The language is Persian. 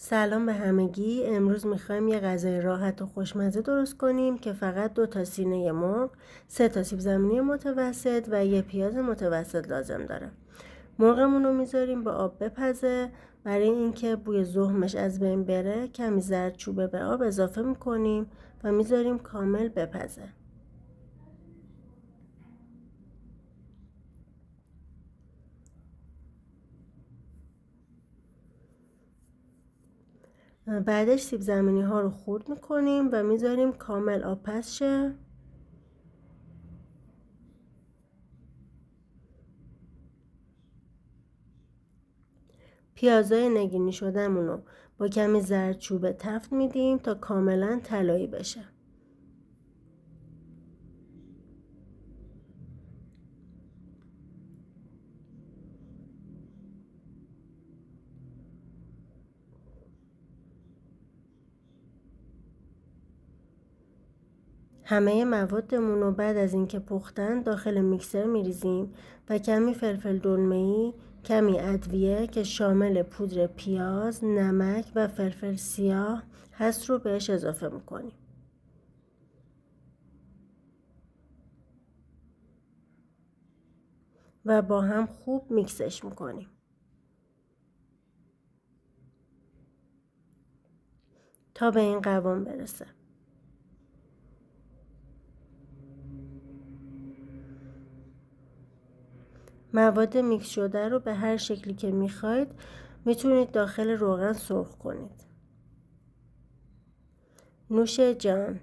سلام به همگی. امروز میخوایم یه غذای راحت و خوشمزه درست کنیم که فقط 2 تا سینه مرغ، 3 تا سیب زمینی متوسط و 1 پیاز متوسط لازم داره. مرغمون رو میذاریم با آب بپزه. برای اینکه بوی زهمش از بین بره کمی زردچوبه به آب اضافه میکنیم و میذاریم کامل بپزه. بعدش سیب زمینی ها رو خرد میکنیم و میذاریم کامل آب پز شه. پیازای نگینی شده‌مون رو با کمی زردچوبه تفت میدیم تا کاملا طلایی بشه. همه موادمون رو بعد از اینکه پختن داخل میکسر میریزیم و کمی فلفل دلمه‌ای، کمی ادویه که شامل پودر پیاز، نمک و فلفل سیاه هست رو بهش اضافه میکنیم. و با هم خوب میکسش میکنیم تا به این قوام برسه. مواد میکس شده رو به هر شکلی که میخواید میتونید داخل روغن سرخ کنید. نوش جان.